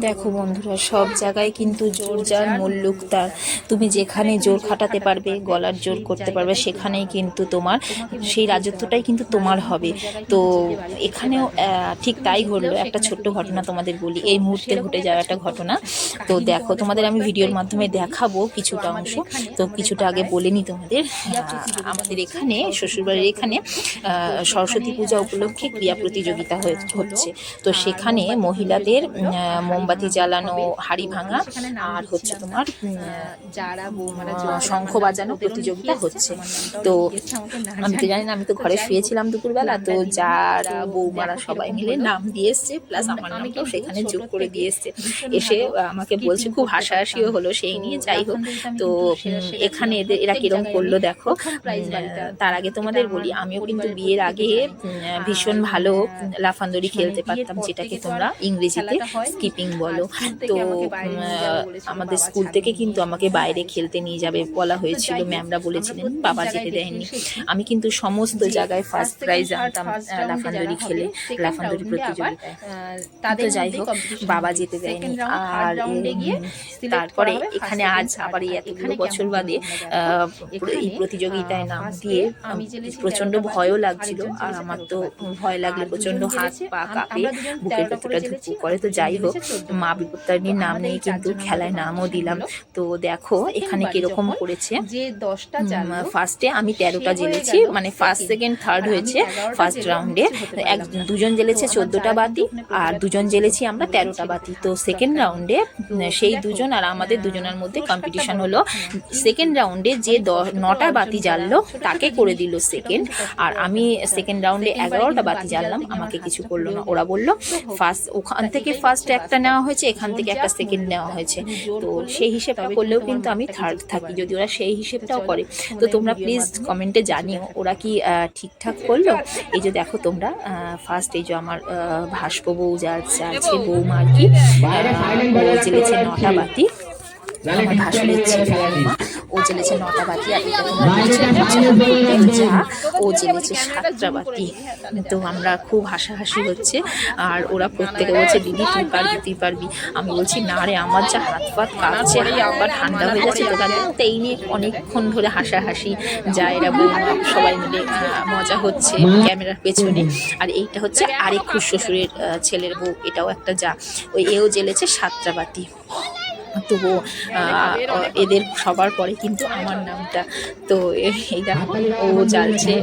দেখো বন্ধুরা, সব জায়গায় কিন্তু জোর যার মুল্লুক তার। তুমি যেখানে জোর খাটাতে পারবে, গলার জোর করতে পারবে, সেখানেই কিন্তু তোমার সেই রাজত্বটাই কিন্তু তোমার হবে। তো এখানেও ঠিক তাই ঘটলো। একটা ছোট্ট ঘটনা তোমাদের বলি, এই মুহূর্তে ঘটে যাওয়া একটা ঘটনা। তো দেখো, তোমাদের আমি ভিডিওর মাধ্যমে দেখাবো কিছুটা অংশ। তো কিছুটা আগে বলে নি তোমাদের, আমাদের এখানে শ্বশুরবাড়ির এখানে সরস্বতী পূজা উপলক্ষে ক্রীড়া প্রতিযোগিতা হচ্ছে। তো সেখানে মহিলাদের মোমবাতি জ্বালানো, হাড়ি ভাঙা, আর হচ্ছে তোমার শঙ্খ বাজানো প্রতিযোগিতা হচ্ছে। তো আমি তো জানি না, আমি তো ঘরে শুয়েছিলাম দুপুরবেলা। তো যারা বৌমারা সবাই মিলে নাম দিয়ে এসছে, প্লাস আমার নামটাও সেখানে যোগ করে দিয়ে এসছে। এসে আমাকে বলছে, খুব হাসাহাসিও হলো সেই নিয়ে। যাই হোক, তো এখানে এরা কিরম করলো দেখো। তার আগে তোমাদের বলি, আমিও কিন্তু বিয়ের আগে ভীষণ ভালো লাফান্দড়ি খেলতে পারতাম, যেটাকে তোমরা ইংরেজিতে স্কিপিং বলো। তো আমাদের স্কুল থেকে কিন্তু আমাকে বাইরে খেলতে নিয়ে যাবে বলা হয়েছিল, ম্যামরা বলেছিলেন, বাবা যেতে দেয়নি। আমি কিন্তু সমস্ত জায়গায় ফার্স্ট প্রাইজ আনতাম লাফান্দড়ি খেলে, লাফান্দড়ি প্রতিযোগিতায়। তো যাই হোক, বাবা যেতে দেয়নি। আর তারপরে এখানে আজ আবার এই এতগুলো বছর বাদে এই প্রতিযোগিতায় নাম দিয়ে প্রচন্ড ভয়ও লাগছিল। আর আমার তো ভয় লাগলে প্রচন্ড হাত পা কাঁপে, বুকের ভেতরটা ধুকপুক করে। তো যাই হোক, মা বিপত্তারিণীর নাম নিয়ে কিন্তু খেলায় নামও দিলাম। তো দেখো এখানে কিরকম করেছে। ফার্স্টে আমি 13টা জেলেছি, মানে ফার্স্ট সেকেন্ড থার্ড হয়েছে ফার্স্ট রাউন্ডে। দুজন জেলেছে 14টা বাতি, আর দুজন জেলেছি আমরা 13টা বাতি। তো সেকেন্ড রাউন্ডে সেই দুজন আর আমাদের দুজনের মধ্যে কম্পিটিশন হলো। সেকেন্ড রাউন্ডে যে 9টা বাতি জ্বাললো তাকে করে দিল সেকেন্ড, আর আমি সেকেন্ড রাউন্ডে 11টা বাতি জ্বাললাম, আমাকে কিছু করলো না। ওরা বললো ফার্স্ট, ওখান থেকে ফার্স্ট একটা নেওয়া হয়েছে, এখান থেকে একটা সেকেন্ড নেওয়া হয়েছে। তো সেই হিসেবটা করলেও কিন্তু আমি থার্ড থাকি, যদি ওরা সেই হিসেবটাও করে। তো তোমরা প্লিজ কমেন্টে জানিও ওরা কি ঠিকঠাক করলো। এই যে দেখো তোমরা, ফার্স্ট এই যে আমার ভাস্কো বউ যা আছে, বৌমা আর কি, ও জ্বেলেছে 9টা বাতি। আমার ভাসুরের ছেলে বৌমা, ও জ্বেলেছে 9টা বাতি। আর এটা তোমার যা, ও জ্বেলেছে 7টা বাতি। তো আমরা খুব হাসাহাসি হচ্ছে, আর ওরা প্রত্যেকে বলছে, দিদি তুই পারবি, তুই পারবি। আমি বলছি না রে, আমার যা হাত পাত কাঁপছে, হাত পা ঠান্ডা হয়ে যাচ্ছে। তো তাদের তো এই নিয়ে অনেকক্ষণ ধরে হাসাহাসি, যা এরা বৌমা সবাই মিলে মজা হচ্ছে ক্যামেরার পেছনে। আর এইটা হচ্ছে আরেক খুশ শ্বশুরের ছেলের বউ, এটাও একটা যা, ওই এও জ্বেলেছে 7টা বাতি। তো এদের সবার পরে কিন্তু আমার নামটা। তো এই দেখো, ও জ্বালছে,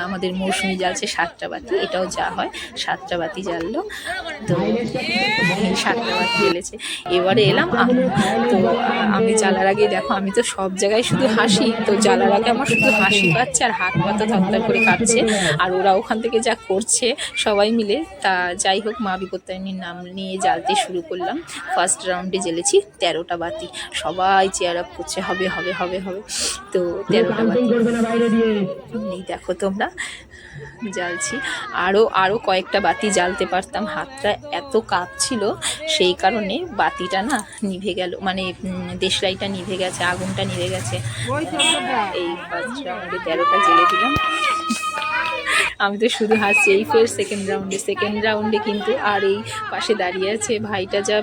আমাদের মৌসুমি জ্বালছে 7টা বাতি, এটাও যা হয় 7টা বাতি জ্বাললো। তো 7টা বাতি জ্বেলেছে। এবারে এলাম তো আমি জ্বালার আগে দেখো, আমি তো সব জায়গায় শুধু হাসি, তো জ্বালার আগে আমার শুধু হাসি পাচ্ছে, আর হাত পা তো থরথর করে কাঁপছে। আর ওরা ওখান থেকে যা করছে সবাই মিলে। তা যাই হোক, মা বিপত্তারিণীর নাম নিয়ে জ্বালতে শুরু করলাম। ফার্স্ট রাউন্ডে জ্বেলেছি 13টা বাতি, সবাই চেয়ার আপ করছে, হবে হবে হবে হবে। তো 13টা বাতি এই দেখো তোমরা জ্বালছি। আরও কয়েকটা বাতি জ্বালতে পারতাম, হাতটা এত কাঁপছিল, সেই কারণে বাতিটা না নিভে গেল, মানে দেশলাইটা নিভে গেছে, আগুনটা নিভে গেছে। এই ফার্স্ট রাউন্ডে 13টা জ্বেলে দিলাম। আমি তো শুধু হাসছি। এই ফের সেকেন্ড রাউন্ডে কিন্তু, আর এই পাশে দাঁড়িয়ে আছে ভাইটা যা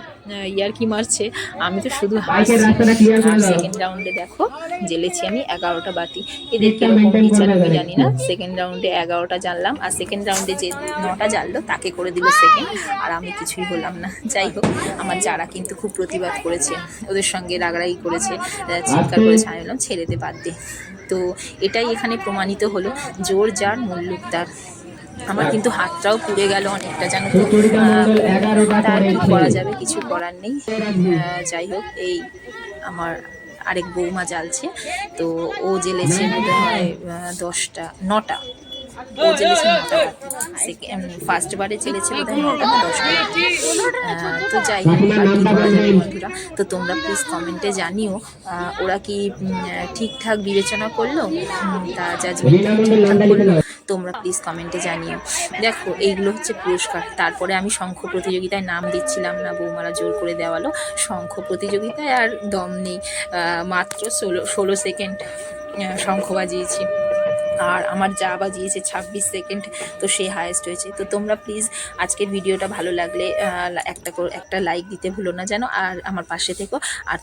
ইয়ার্কি মারছে, আমি তো শুধু হাসছি। আর সেকেন্ড রাউন্ডে দেখো জ্বেলেছি আমি 11টা বাতি। এদের কিরকম বিচার আমি জানি না। সেকেন্ড রাউন্ডে 11টা জ্বাললাম, আর সেকেন্ড রাউন্ডে যে 9টা জ্বাললো তাকে করে দিল সেকেন্ড, আর আমি কিছুই হলাম না। যাই হোক, আমার যারা কিন্তু খুব প্রতিবাদ করেছে, ওদের সঙ্গে রাগারাগি করেছে, চিৎকার করেছে, আমি বললাম ছেড়ে দে, বাদ দে। তো এটাই এখানে প্রমাণিত হলো, জোর যার মুল্লুক তার। আমার কিন্তু হাতটাও পুড়ে গেল অনেকটা, জানো তো। তার কি করা যাবে, কিছু করার নেই। যাই হোক, এই আমার আরেক বৌমা জ্বালছে। তো ও জ্বেলেছে বোধ হয় 9টা, ও জ্বেলেছে 9টা বাতি। ফার্স্ট বারে জ্বেলেছে বোধ হয় 9টা না 10টা বাতি। তো যাই হোক, আর কি করা যাবে বন্ধুরা। তো তোমরা প্লিজ কমেন্টে জানিও ওরা কি ঠিকঠাক বিবেচনা করলো, তা জাজমেন্টটা ঠিকঠাক করলো। তোমরা প্লিজ কমেন্টে জানিও। দেখো, এইগুলো হচ্ছে পুরস্কার। তারপরে আমি শঙ্খ প্রতিযোগিতায় নাম দিচ্ছিলাম না, বৌমারা জোর করে দেওয়ালো। শঙ্খ প্রতিযোগিতায় আর দম নেই, মাত্র 16 সেকেন্ড শঙ্খ বাজিয়েছি। আর আমার যা বাজিয়েছে 26 সেকেন্ড, তো সে হায়েস্ট হয়েছে। তো তোমরা প্লিজ আজকের ভিডিওটা ভালো লাগলে একটা লাইক দিতে ভুলো না যেন, আর আমার পাশে থেকো। আর